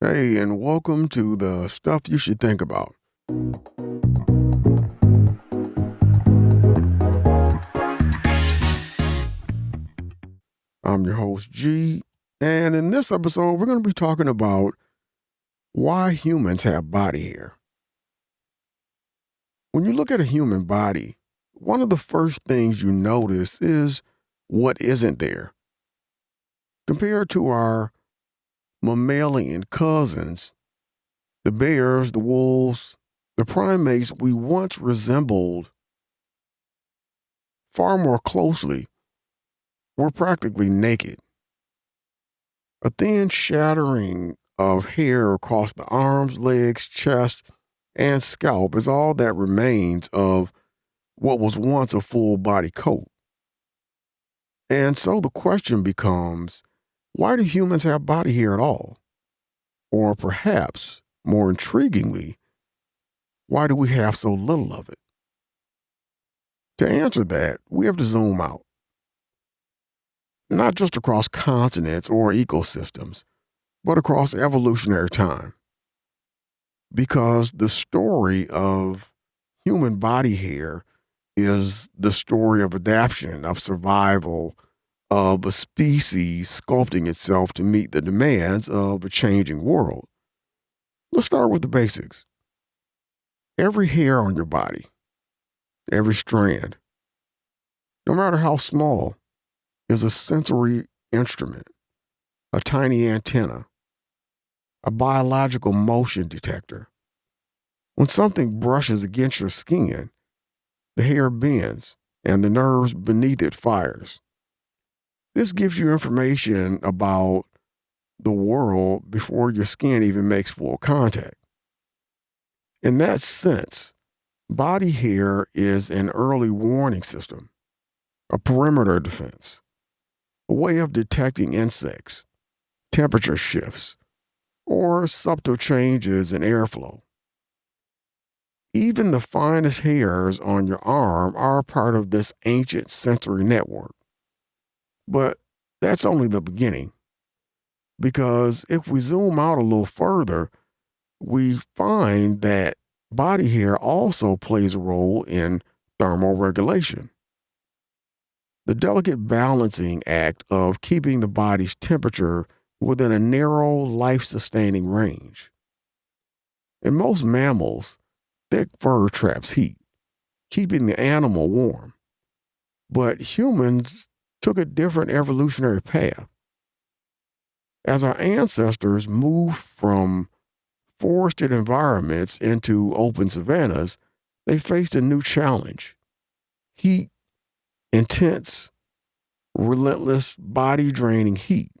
Hey, and welcome to the stuff you should think about. I'm your host, G, and in this episode, we're going to be talking about why humans have body hair. When you look at a human body, one of the first things you notice is what isn't there. Compared to our mammalian cousins, the bears, the wolves, the primates we once resembled far more closely, we're practically naked. A thin shattering of hair across the arms, legs, chest, and scalp is all that remains of what was once a full body coat. And so the question becomes, why do humans have body hair at all? Or perhaps, more intriguingly, why do we have so little of it? To answer that, we have to zoom out, not just across continents or ecosystems, but across evolutionary time. Because the story of human body hair is the story of adaptation, of survival, of a species sculpting itself to meet the demands of a changing world. Let's start with the basics. Every hair on your body, every strand, no matter how small, is a sensory instrument, a tiny antenna, a biological motion detector. When something brushes against your skin, the hair bends and the nerves beneath it fires. This gives you information about the world before your skin even makes full contact. In that sense, body hair is an early warning system, a perimeter defense, a way of detecting insects, temperature shifts, or subtle changes in airflow. Even the finest hairs on your arm are part of this ancient sensory network. But that's only the beginning, because if we zoom out a little further, we find that body hair also plays a role in thermoregulation, the delicate balancing act of keeping the body's temperature within a narrow, life sustaining range. In most mammals, thick fur traps heat, keeping the animal warm. But humans took a different evolutionary path. As our ancestors moved from forested environments into open savannas, they faced a new challenge: heat, intense, relentless, body draining heat.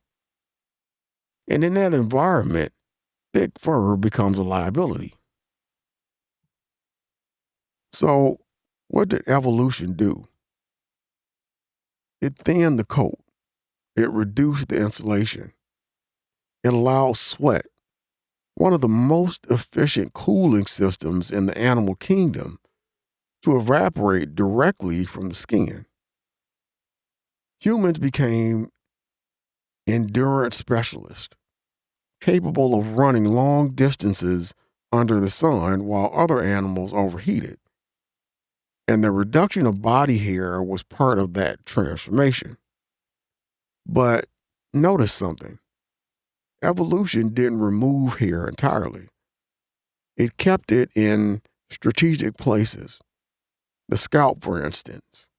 And in that environment, thick fur becomes a liability. So, what did evolution do? It thinned the coat, it reduced the insulation, it allowed sweat, one of the most efficient cooling systems in the animal kingdom, to evaporate directly from the skin. Humans became endurance specialists, capable of running long distances under the sun while other animals overheated. And the reduction of body hair was part of that transformation. But notice something: evolution didn't remove hair entirely, it kept it in strategic places. The scalp, for instance,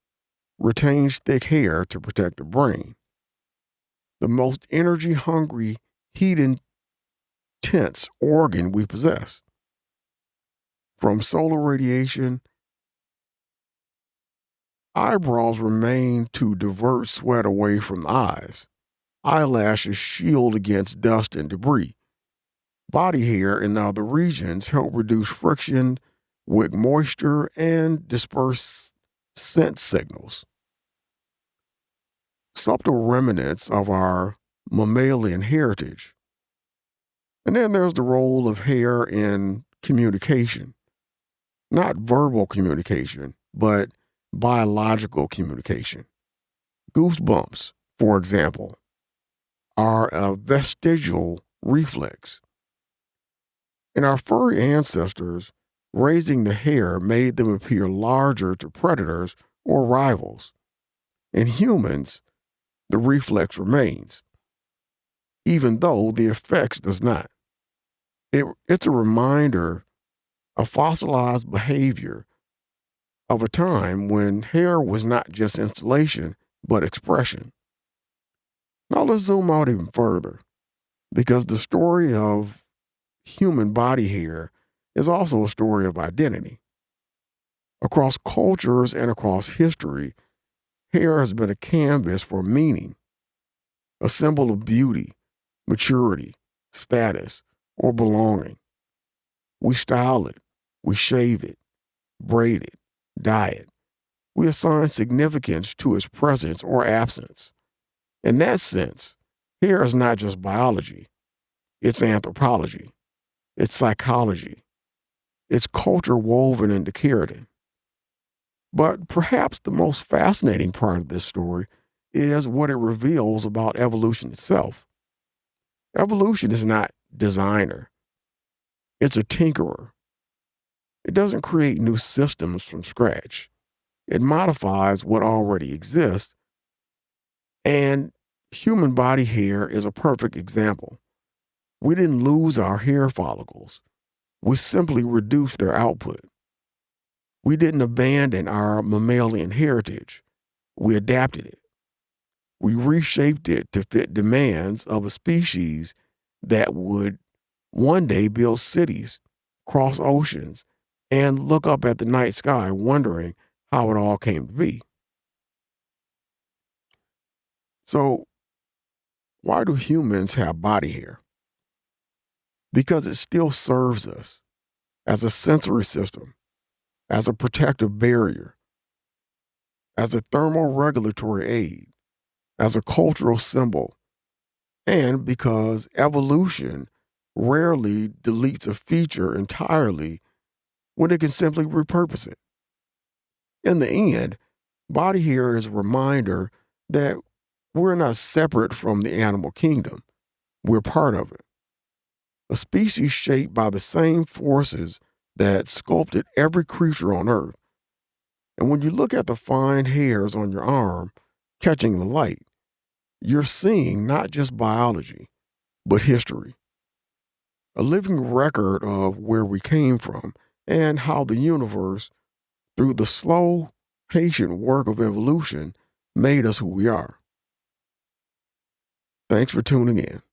retains thick hair to protect the brain. The most energy hungry, heat intense organ we possess. From solar radiation, eyebrows remain to divert sweat away from the eyes. Eyelashes shield against dust and debris. Body hair in other regions help reduce friction, wick moisture, and disperse scent signals. Subtle remnants of our mammalian heritage. And then there's the role of hair in communication, not verbal communication, but biological communication. Goosebumps, for example, are a vestigial reflex. And our furry ancestors, raising the hair made them appear larger to predators or rivals. In humans, the reflex remains, even though the effects does not. It's a reminder of fossilized behavior of a time when hair was not just installation, but expression. Now let's zoom out even further, because the story of human body hair is also a story of identity. Across cultures and across history, hair has been a canvas for meaning, a symbol of beauty, maturity, status, or belonging. We style it, we shave it, braid it, dye it. We assign significance to its presence or absence. In that sense, hair is not just biology, it's anthropology, it's psychology, it's culture woven into keratin. But perhaps the most fascinating part of this story is what it reveals about evolution itself. Evolution is not designer, it's a tinkerer. It doesn't create new systems from scratch. It modifies what already exists, and human body hair is a perfect example. We didn't lose our hair follicles. We simply reduced their output. We didn't abandon our mammalian heritage. We adapted it. We reshaped it to fit demands of a species that would one day build cities, cross oceans, and look up at the night sky wondering how it all came to be. So, why do humans have body hair? Because it still serves us as a sensory system, as a protective barrier, as a thermoregulatory aid, as a cultural symbol, and because evolution rarely deletes a feature entirely when it can simply repurpose it. In the end, body hair is a reminder that we're not separate from the animal kingdom. We're part of it. A species shaped by the same forces that sculpted every creature on Earth. And when you look at the fine hairs on your arm catching the light, you're seeing not just biology, but history. A living record of where we came from and how the universe, through the slow, patient work of evolution, made us who we are. Thanks for tuning in.